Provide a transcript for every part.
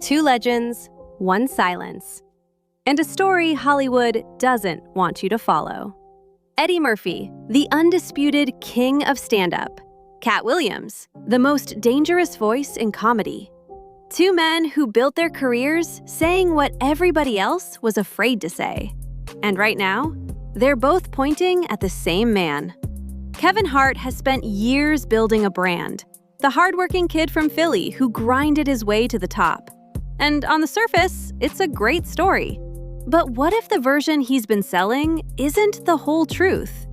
Two legends, one silence, and a story Hollywood doesn't want you to follow. Eddie Murphy, the undisputed king of stand-up. Katt Williams, the most dangerous voice in comedy. Two men who built their careers saying what everybody else was afraid to say. And right now, they're both pointing at the same man. Kevin Hart has spent years building a brand, the hardworking kid from Philly who grinded his way to the top. And on the surface, it's a great story. But what if the version he's been selling isn't the whole truth?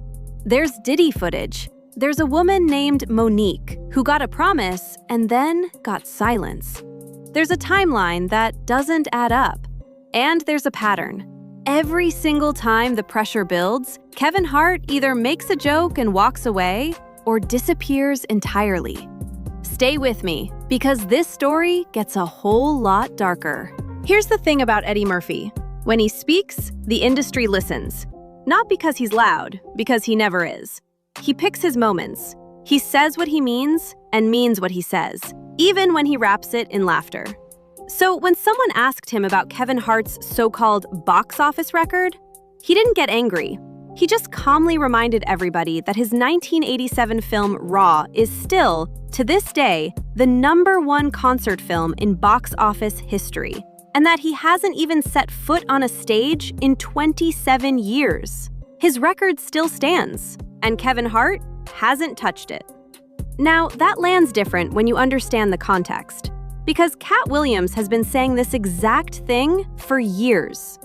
There's Diddy footage. There's a woman named Monique who got a promise and then got silence. There's a timeline that doesn't add up. And there's a pattern. Every single time the pressure builds, Kevin Hart either makes a joke and walks away or disappears entirely. Stay with me, because this story gets a whole lot darker. Here's the thing about Eddie Murphy. When he speaks, the industry listens. Not because he's loud, because he never is. He picks his moments. He says what he means and means what he says, even when he wraps it in laughter. So when someone asked him about Kevin Hart's so-called box office record, he didn't get angry. He just calmly reminded everybody that his 1987 film Raw is still, to this day, the #1 concert film in box office history, and that he hasn't even set foot on a stage in 27 years. His record still stands, and Kevin Hart hasn't touched it. Now, that lands different when you understand the context, because Katt Williams has been saying this exact thing for years.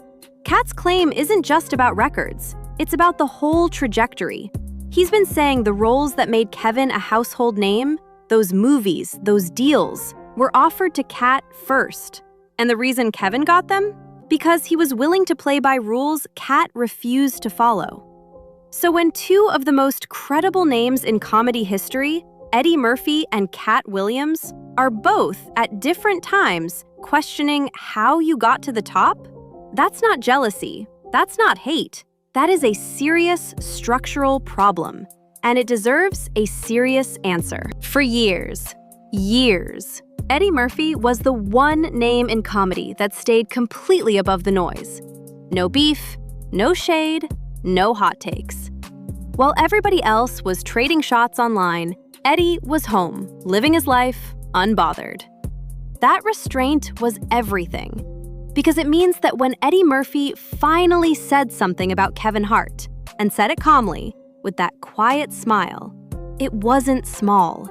Katt's claim isn't just about records. It's about the whole trajectory. He's been saying the roles that made Kevin a household name, those movies, those deals, were offered to Katt first. And the reason Kevin got them? Because he was willing to play by rules Katt refused to follow. So when two of the most credible names in comedy history, Eddie Murphy and Katt Williams, are both at different times questioning how you got to the top, that's not jealousy. That's not hate. That is a serious structural problem, and it deserves a serious answer. For years, Eddie Murphy was the one name in comedy that stayed completely above the noise. No beef, no shade, no hot takes. While everybody else was trading shots online, Eddie was home, living his life, unbothered. That restraint was everything. Because it means that when Eddie Murphy finally said something about Kevin Hart, and said it calmly, with that quiet smile, it wasn't small.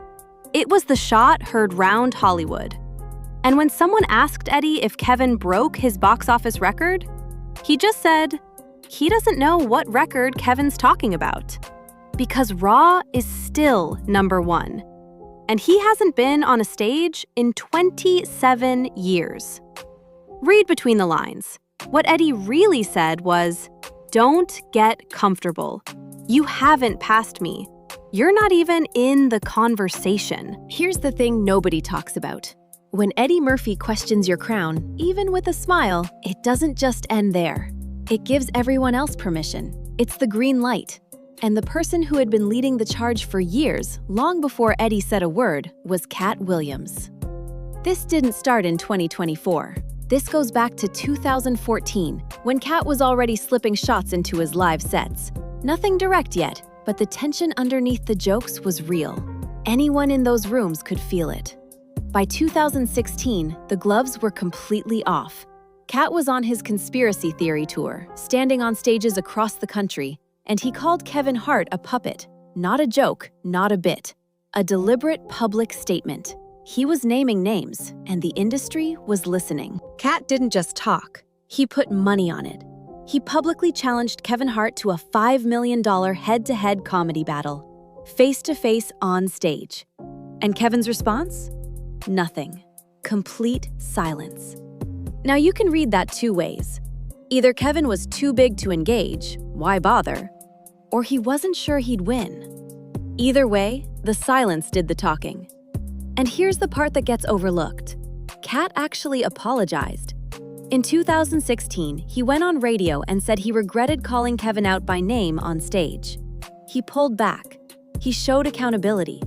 It was the shot heard round Hollywood. And when someone asked Eddie if Kevin broke his box office record, he just said, he doesn't know what record Kevin's talking about. Because Raw is still #1. And he hasn't been on a stage in 27 years. Read between the lines. What Eddie really said was, don't get comfortable. You haven't passed me. You're not even in the conversation. Here's the thing nobody talks about. When Eddie Murphy questions your crown, even with a smile, it doesn't just end there. It gives everyone else permission. It's the green light. And the person who had been leading the charge for years, long before Eddie said a word, was Katt Williams. This didn't start in 2024. This goes back to 2014, when Katt was already slipping shots into his live sets. Nothing direct yet, but the tension underneath the jokes was real. Anyone in those rooms could feel it. By 2016, the gloves were completely off. Katt was on his conspiracy theory tour, standing on stages across the country, and he called Kevin Hart a puppet. Not a joke, not a bit. A deliberate public statement. He was naming names, and the industry was listening. Katt didn't just talk. He put money on it. He publicly challenged Kevin Hart to a $5 million head-to-head comedy battle, face-to-face on stage. And Kevin's response? Nothing. Complete silence. Now you can read that two ways. Either Kevin was too big to engage, why bother? Or he wasn't sure he'd win. Either way, the silence did the talking. And here's the part that gets overlooked. Katt actually apologized. In 2016, he went on radio and said he regretted calling Kevin out by name on stage. He pulled back. He showed accountability.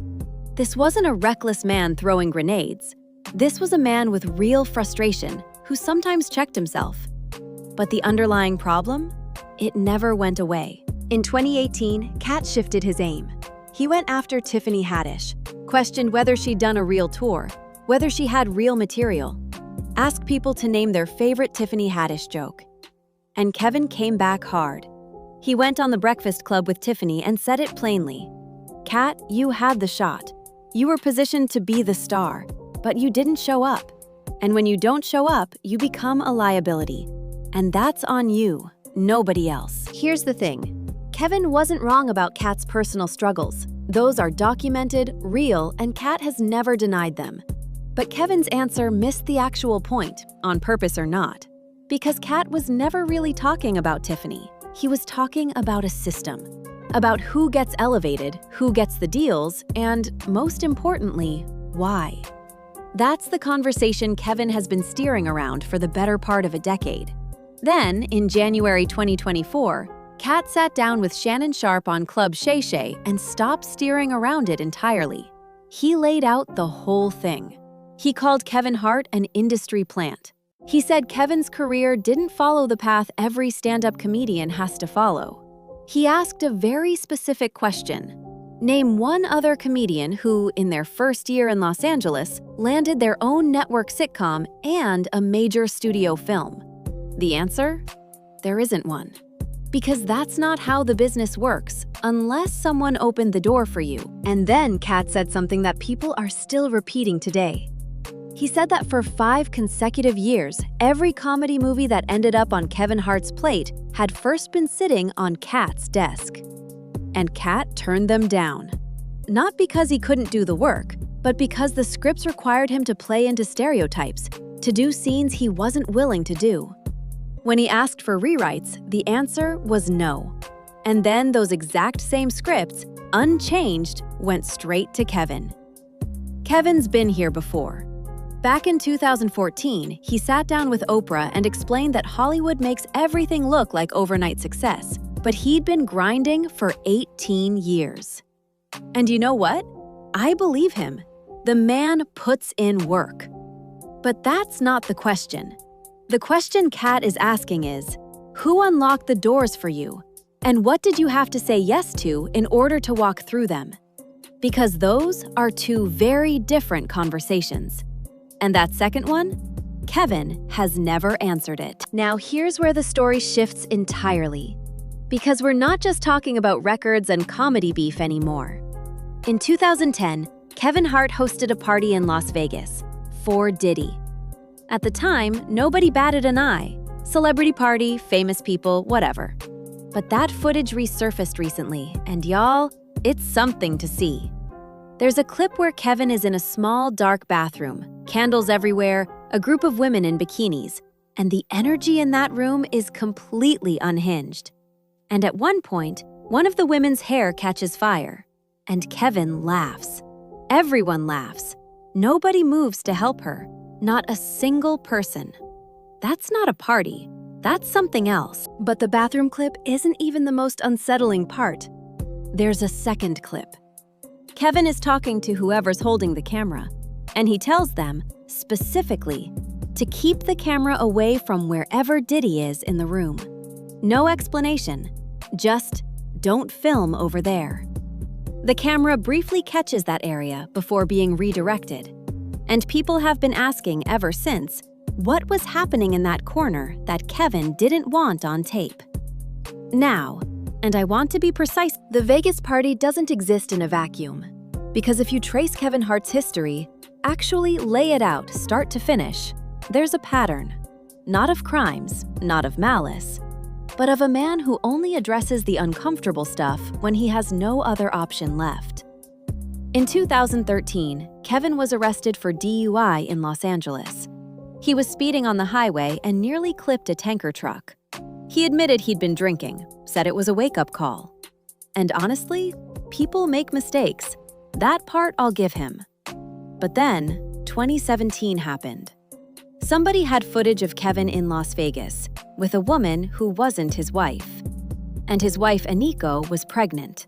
This wasn't a reckless man throwing grenades. This was a man with real frustration who sometimes checked himself. But the underlying problem? It never went away. In 2018, Katt shifted his aim. He went after Tiffany Haddish, questioned whether she'd done a real tour, whether she had real material, asked people to name their favorite Tiffany Haddish joke. And Kevin came back hard. He went on The Breakfast Club with Tiffany and said it plainly. Katt, you had the shot. You were positioned to be the star, but you didn't show up. And when you don't show up, you become a liability. And that's on you, nobody else. Here's the thing. Kevin wasn't wrong about Katt's personal struggles. Those are documented, real, and Katt has never denied them. But Kevin's answer missed the actual point, on purpose or not. Because Katt was never really talking about Tiffany. He was talking about a system. About who gets elevated, who gets the deals, and, most importantly, why. That's the conversation Kevin has been steering around for the better part of a decade. Then, in January 2024, Katt sat down with Shannon Sharpe on Club Shay Shay and stopped steering around it entirely. He laid out the whole thing. He called Kevin Hart an industry plant. He said Kevin's career didn't follow the path every stand-up comedian has to follow. He asked a very specific question. Name one other comedian who, in their first year in Los Angeles, landed their own network sitcom and a major studio film. The answer? There isn't one. Because that's not how the business works, unless someone opened the door for you. And then Katt said something that people are still repeating today. He said that for 5 consecutive years, every comedy movie that ended up on Kevin Hart's plate had first been sitting on Katt's desk. And Katt turned them down. Not because he couldn't do the work, but because the scripts required him to play into stereotypes, to do scenes he wasn't willing to do. When he asked for rewrites, the answer was no. And then those exact same scripts, unchanged, went straight to Kevin. Kevin's been here before. Back in 2014, he sat down with Oprah and explained that Hollywood makes everything look like overnight success, but he'd been grinding for 18 years. And you know what? I believe him. The man puts in work. But that's not the question. The question Katt is asking is, who unlocked the doors for you? And what did you have to say yes to in order to walk through them? Because those are 2 very different conversations. And that second one? Kevin has never answered it. Now here's where the story shifts entirely. Because we're not just talking about records and comedy beef anymore. In 2010, Kevin Hart hosted a party in Las Vegas for Diddy. At the time, nobody batted an eye. Celebrity party, famous people, whatever. But that footage resurfaced recently, and y'all, it's something to see. There's a clip where Kevin is in a small, dark bathroom, candles everywhere, a group of women in bikinis, and the energy in that room is completely unhinged. And at one point, one of the women's hair catches fire, and Kevin laughs. Everyone laughs. Nobody moves to help her. Not a single person. That's not a party. That's something else. But the bathroom clip isn't even the most unsettling part. There's a second clip. Kevin is talking to whoever's holding the camera, and he tells them, specifically, to keep the camera away from wherever Diddy is in the room. No explanation, just don't film over there. The camera briefly catches that area before being redirected. And people have been asking ever since, what was happening in that corner that Kevin didn't want on tape? Now, and I want to be precise, the Vegas party doesn't exist in a vacuum. Because if you trace Kevin Hart's history, actually lay it out start to finish, there's a pattern. Not of crimes, not of malice, but of a man who only addresses the uncomfortable stuff when he has no other option left. In 2013, Kevin was arrested for DUI in Los Angeles. He was speeding on the highway and nearly clipped a tanker truck. He admitted he'd been drinking, said it was a wake-up call. And honestly, people make mistakes. That part I'll give him. But then, 2017 happened. Somebody had footage of Kevin in Las Vegas with a woman who wasn't his wife. And his wife, Aniko, was pregnant.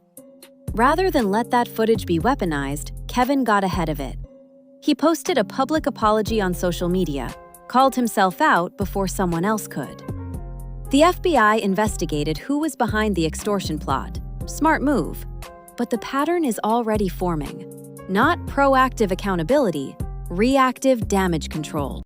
Rather than let that footage be weaponized, Kevin got ahead of it. He posted a public apology on social media, called himself out before someone else could. The FBI investigated who was behind the extortion plot. Smart move. But the pattern is already forming. Not proactive accountability, reactive damage control.